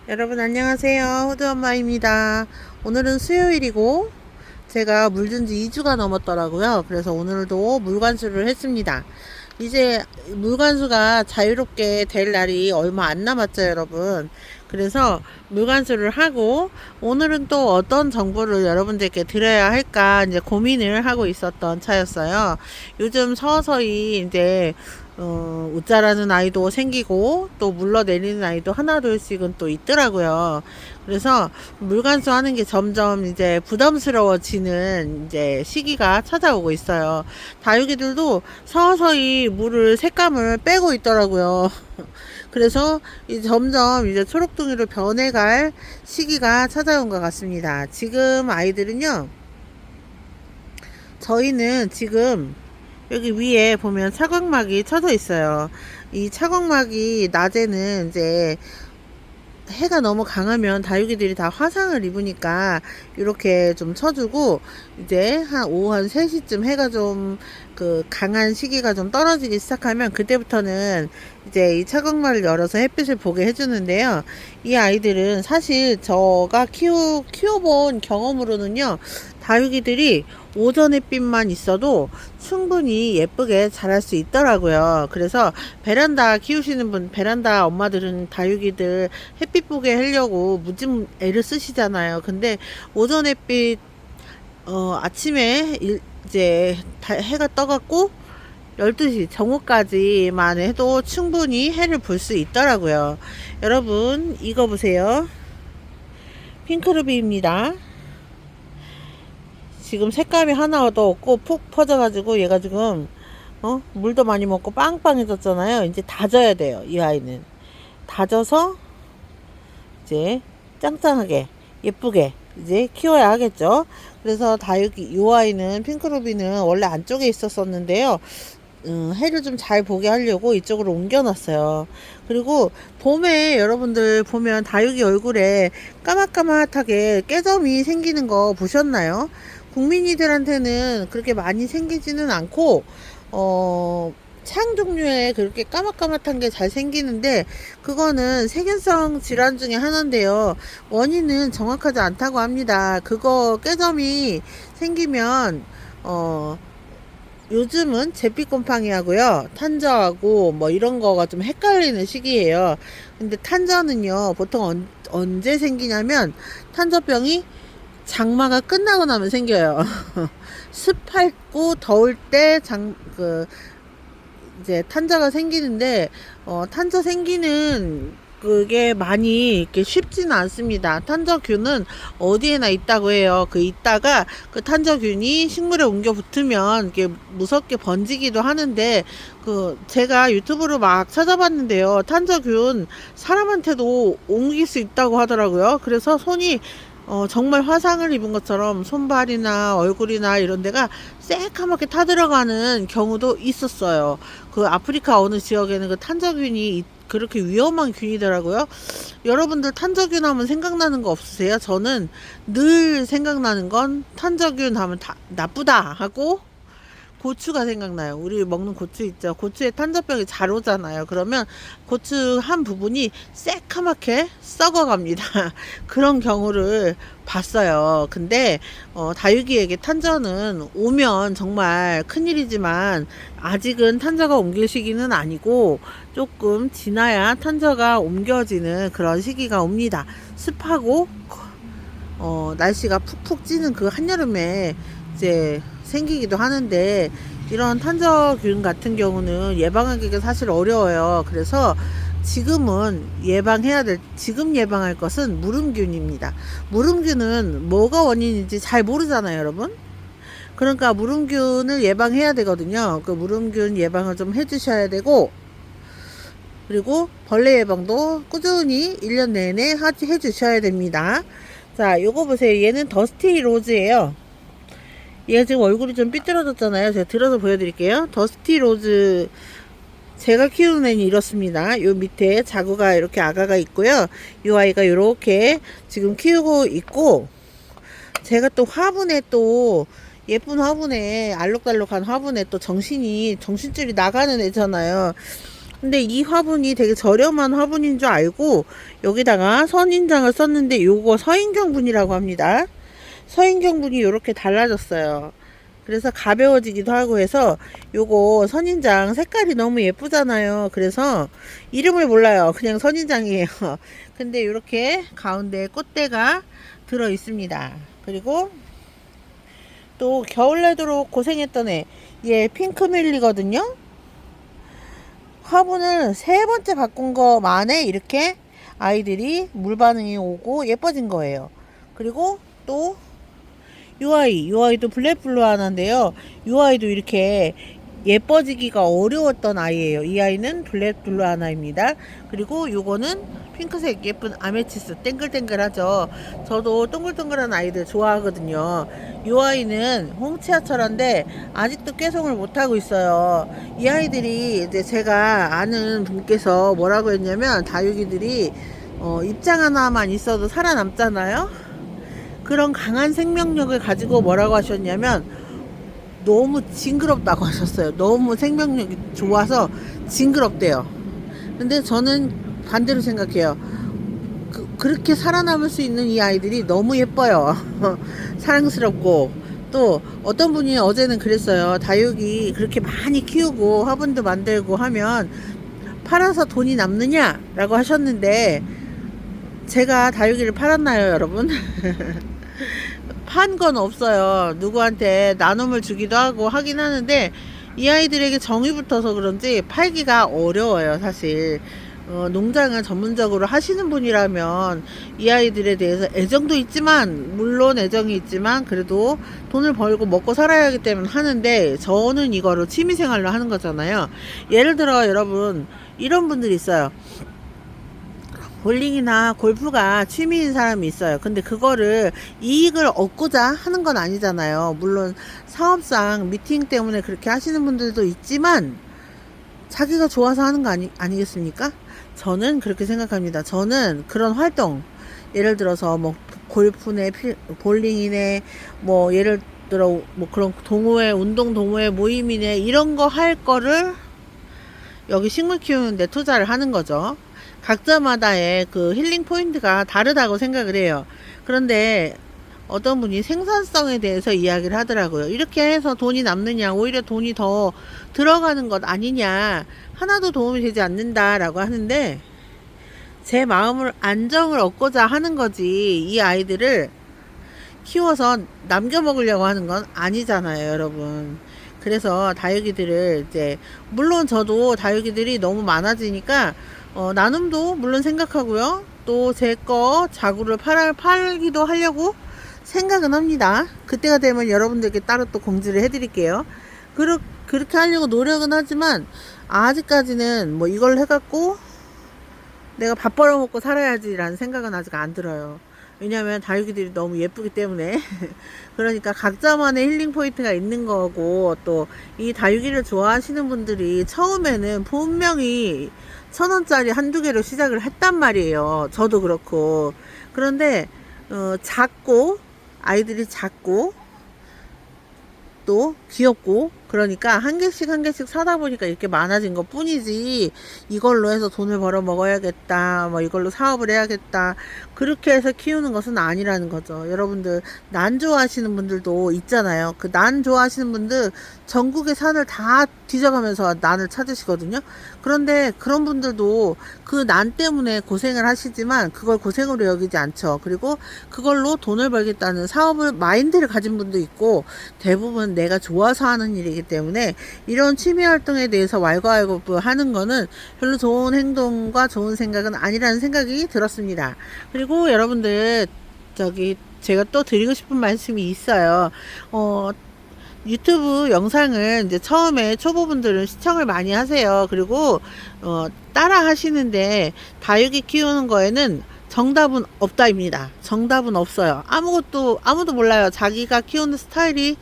여러분 안녕하세요. 호두엄마입니다. 오늘은 수요일이고 제가 물 준 지 2주가 넘었더라고요. 그래서 오늘도 물관수를 했습니다. 이제 물관수가 자유롭게 될 날이 얼마 안 남았죠, 여러분. 그래서 물관수를 하고 오늘은 또 어떤 정보를 여러분들께 드려야 할까 이제 고민을 하고 있었던 차였어요. 요즘 서서히 이제 웃자라는 아이도 생기고 또 물러내리는 아이도 하나둘씩은 또 있더라고요. 그래서 물관수 하는 게 점점 이제 부담스러워지는 이제 시기가 찾아오고 있어요. 다육이들도 서서히 물을 색감을 빼고 있더라고요. 그래서 이제 점점 이제 초록둥이로 변해갈 시기가 찾아온 것 같습니다. 지금 아이들은요, 저희는 지금 여기 위에 보면 차광막이 쳐져 있어요. 이 차광막이 낮에는 이제 해가 너무 강하면 다육이들이 다 화상을 입으니까 이렇게 좀 쳐주고, 이제 한 오후 한 3시쯤 해가 좀 그 강한 시기가 좀 떨어지기 시작하면 그때부터는 이제 이 차광말을 열어서 햇빛을 보게 해주는데요. 이 아이들은 사실 저가 키워본 경험으로는요, 다육이들이 오전 햇빛만 있어도 충분히 예쁘게 자랄 수 있더라고요. 그래서 베란다 키우시는 분, 베란다 엄마들은 다육이들 햇빛 보게 하려고 무진 애를 쓰시잖아요. 근데 오전 햇빛, 아침에 이제 해가 떠갖고 12시 정오까지만 해도 충분히 해를 볼 수 있더라고요. 여러분, 이거 보세요. 핑크루비입니다. 지금 색감이 하나도 없고 푹 퍼져가지고 얘가 지금 물도 많이 먹고 빵빵해졌잖아요. 이제 다져야 돼요. 이 아이는 다져서 이제 짱짱하게 예쁘게 이제 키워야 하겠죠. 그래서 다육이 이 아이는 핑크루비는 원래 안쪽에 있었었는데요. 해를 좀 잘 보게 하려고 이쪽으로 옮겨놨어요. 그리고 봄에 여러분들 보면 다육이 얼굴에 까맣까맣하게 깨점이 생기는 거 보셨나요? 국민이들한테는 그렇게 많이 생기지는 않고 창 종류에 그렇게 까맣까맣한 게 잘 생기는데 그거는 세균성 질환 중에 하나인데요. 원인은 정확하지 않다고 합니다. 그거 깨점이 생기면 요즘은 잿빛곰팡이하고요, 탄저하고 뭐 이런 거가 좀 헷갈리는 시기예요. 근데 탄저는요, 보통 언제 생기냐면 탄저병이 장마가 끝나고 나면 생겨요. 습하고 더울 때 이제 탄저가 생기는데, 탄저 생기는 그게 많이 이렇게 쉽지는 않습니다. 탄저균은 어디에나 있다고 해요. 그 있다가 그 탄저균이 식물에 옮겨 붙으면 이게 무섭게 번지기도 하는데, 그 제가 유튜브로 막 찾아봤는데요. 탄저균 사람한테도 옮길 수 있다고 하더라고요. 그래서 손이 정말 화상을 입은 것처럼 손발이나 얼굴이나 이런 데가 새까맣게 타들어가는 경우도 있었어요. 그 아프리카 어느 지역에는 그 탄저균이 그렇게 위험한 균이더라고요. 여러분들 탄저균 하면 생각나는 거 없으세요? 저는 늘 생각나는 건 탄저균 하면 다 나쁘다 하고 고추가 생각나요. 우리 먹는 고추 있죠. 고추에 탄저병이 잘 오잖아요. 그러면 고추 한 부분이 새카맣게 썩어갑니다. 그런 경우를 봤어요. 근데 다육이에게 탄저는 오면 정말 큰일이지만 아직은 탄저가 옮길 시기는 아니고 조금 지나야 탄저가 옮겨지는 그런 시기가 옵니다. 습하고 날씨가 푹푹 찌는 그 한여름에 이제 생기기도 하는데, 이런 탄저균 같은 경우는 예방하기가 사실 어려워요. 그래서 지금 예방할 것은 무름균입니다. 무름균은 뭐가 원인인지 잘 모르잖아요, 여러분. 그러니까 무름균을 예방해야 되거든요. 그 무름균 예방을 좀 해주셔야 되고, 그리고 벌레 예방도 꾸준히 1년 내내 해주셔야 됩니다. 자, 요거 보세요. 얘는 더스티 로즈예요. 얘가 지금 얼굴이 좀 삐뚤어졌잖아요. 제가 들어서 보여드릴게요. 더스티 로즈, 제가 키우는 애는 이렇습니다. 요 밑에 자구가 이렇게 아가가 있고요. 요 아이가 이렇게 지금 키우고 있고, 제가 또 화분에 또 예쁜 화분에 알록달록한 화분에 또 정신줄이 나가는 애잖아요. 근데 이 화분이 되게 저렴한 화분인 줄 알고 여기다가 선인장을 썼는데 요거 서인경분이라고 합니다. 서인경분이 이렇게 달라졌어요. 그래서 가벼워지기도 하고 해서 요거 선인장 색깔이 너무 예쁘잖아요. 그래서 이름을 몰라요. 그냥 선인장이에요. 근데 이렇게 가운데 꽃대가 들어 있습니다. 그리고 또 겨울 내도록 고생했던 얘 핑크밀리거든요. 화분을 세 번째 바꾼 거 만에 이렇게 아이들이 물 반응이 오고 예뻐진 거예요. 그리고 또 이 아이도 블랙블루 하나인데요. 이 아이도 이렇게 예뻐지기가 어려웠던 아이예요. 이 아이는 블랙블루 하나입니다. 그리고 요거는 핑크색 예쁜 아메치스 땡글땡글하죠. 저도 동글동글한 아이들 좋아하거든요. 이 아이는 홍치아철인데 아직도 깨송을 못하고 있어요. 이 아이들이 이제 제가 아는 분께서 뭐라고 했냐면 다육이들이 입장 하나만 있어도 살아남잖아요. 그런 강한 생명력을 가지고 뭐라고 하셨냐면 너무 징그럽다고 하셨어요. 너무 생명력이 좋아서 징그럽대요. 근데 저는 반대로 생각해요. 그렇게 살아남을 수 있는 이 아이들이 너무 예뻐요. 사랑스럽고. 또 어떤 분이 어제는 그랬어요. 다육이 그렇게 많이 키우고 화분도 만들고 하면 팔아서 돈이 남느냐 라고 하셨는데 제가 다육이를 팔았나요, 여러분? 판 건 없어요. 누구한테 나눔을 주기도 하고 하긴 하는데 이 아이들에게 정이 붙어서 그런지 팔기가 어려워요, 사실. 농장을 전문적으로 하시는 분이라면 이 아이들에 대해서 애정도 있지만, 물론 애정이 있지만 그래도 돈을 벌고 먹고 살아야 하기 때문에 하는데, 저는 이거를 취미생활로 하는 거잖아요. 예를 들어 여러분, 이런 분들이 있어요. 볼링이나 골프가 취미인 사람이 있어요. 근데 그거를 이익을 얻고자 하는 건 아니잖아요. 물론 사업상 미팅 때문에 그렇게 하시는 분들도 있지만 자기가 좋아서 하는 거 아니겠습니까? 저는 그렇게 생각합니다. 저는 그런 활동, 예를 들어서 뭐 골프네, 볼링이네, 뭐 예를 들어 뭐 그런 동호회, 운동 동호회 모임이네, 이런 거 할 거를 여기 식물 키우는데 투자를 하는 거죠. 각자마다의 그 힐링 포인트가 다르다고 생각을 해요. 그런데 어떤 분이 생산성에 대해서 이야기를 하더라고요. 이렇게 해서 돈이 남느냐, 오히려 돈이 더 들어가는 것 아니냐, 하나도 도움이 되지 않는다라고 하는데, 제 마음을 안정을 얻고자 하는 거지 이 아이들을 키워서 남겨 먹으려고 하는 건 아니잖아요, 여러분. 그래서 다육이들을 이제, 물론 저도 다육이들이 너무 많아지니까 나눔도 물론 생각하고요. 또 제 거 자구를 팔기도 하려고 생각은 합니다. 그때가 되면 여러분들께 따로 또 공지를 해드릴게요. 그렇게 하려고 노력은 하지만 아직까지는 뭐 이걸 해갖고 내가 밥 벌어먹고 살아야지라는 생각은 아직 안 들어요. 왜냐하면 다육이들이 너무 예쁘기 때문에. 그러니까 각자만의 힐링 포인트가 있는 거고, 또 이 다육이를 좋아하시는 분들이 처음에는 분명히 1,000원짜리 한두 개로 시작을 했단 말이에요. 저도 그렇고. 그런데 작고, 아이들이 작고 또 귀엽고, 그러니까 한 개씩 한 개씩 사다 보니까 이렇게 많아진 것 뿐이지, 이걸로 해서 돈을 벌어 먹어야겠다, 뭐 이걸로 사업을 해야겠다, 그렇게 해서 키우는 것은 아니라는 거죠. 여러분들 난 좋아하시는 분들도 있잖아요. 그 난 좋아하시는 분들 전국의 산을 다 뒤져가면서 난을 찾으시거든요. 그런데 그런 분들도 그 난 때문에 고생을 하시지만 그걸 고생으로 여기지 않죠. 그리고 그걸로 돈을 벌겠다는 사업을 마인드를 가진 분도 있고, 대부분 내가 좋아서 하는 일이기 때문에 이런 취미 활동에 대해서 왈가왈부 하는 거는 별로 좋은 행동과 좋은 생각은 아니라는 생각이 들었습니다. 그리고 여러분들, 제가 또 드리고 싶은 말씀이 있어요. 유튜브 영상을 이제 처음에 초보분들은 시청을 많이 하세요. 그리고 따라 하시는데 다육이 키우는 거에는 정답은 없다입니다. 정답은 없어요. 아무도 몰라요. 자기가 키우는 스타일이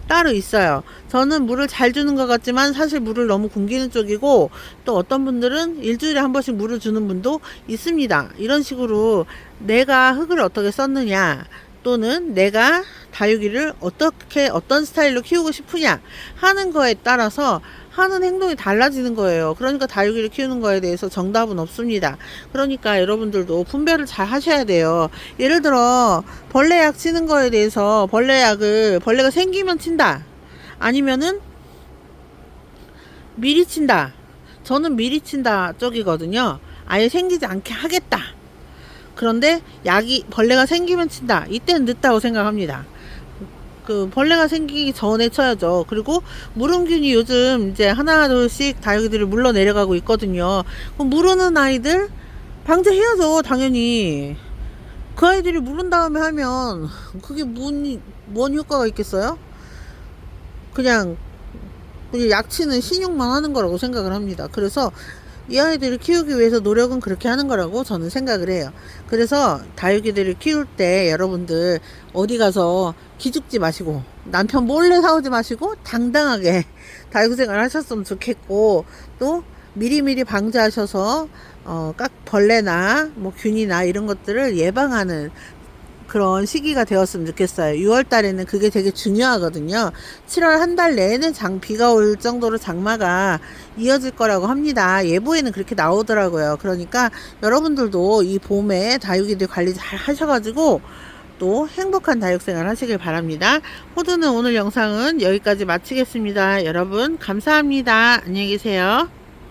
따로 있어요. 저는 물을 잘 주는 것 같지만 사실 물을 너무 굶기는 쪽이고, 또 어떤 분들은 일주일에 한 번씩 물을 주는 분도 있습니다. 이런 식으로 내가 흙을 어떻게 썼느냐, 또는 내가 다육이를 어떤 스타일로 키우고 싶으냐 하는 거에 따라서 하는 행동이 달라지는 거예요. 그러니까 다육이를 키우는 거에 대해서 정답은 없습니다. 그러니까 여러분들도 분별을 잘 하셔야 돼요. 예를 들어 벌레약 치는 거에 대해서 벌레약을 벌레가 생기면 친다. 아니면은 미리 친다. 저는 미리 친다 쪽이거든요. 아예 생기지 않게 하겠다. 그런데 약이 벌레가 생기면 친다. 이때는 늦다고 생각합니다. 그 벌레가 생기기 전에 쳐야죠. 그리고 무름균이 요즘 이제 하나 둘씩 다육이들이 물러 내려가고 있거든요. 그럼 무르는 아이들 방제해야죠. 당연히. 그 아이들이 무른 다음에 하면 그게 뭔 효과가 있겠어요? 그냥 약치는 신용만 하는 거라고 생각을 합니다. 그래서 이 아이들을 키우기 위해서 노력은 그렇게 하는 거라고 저는 생각을 해요. 그래서 다육이들을 키울 때 여러분들 어디 가서 기죽지 마시고 남편 몰래 사오지 마시고 당당하게 다육생활 하셨으면 좋겠고, 또 미리미리 방제하셔서 các 벌레나 뭐 균이나 이런 것들을 예방하는 그런 시기가 되었으면 좋겠어요. 6월 달에는 그게 되게 중요하거든요. 7월 한 달 내내 비가 올 정도로 장마가 이어질 거라고 합니다. 예보에는 그렇게 나오더라고요. 그러니까 여러분들도 이 봄에 다육이들 관리 잘 하셔가지고 또 행복한 다육생활 하시길 바랍니다. 호두는 오늘 영상은 여기까지 마치겠습니다. 여러분 감사합니다. 안녕히 계세요.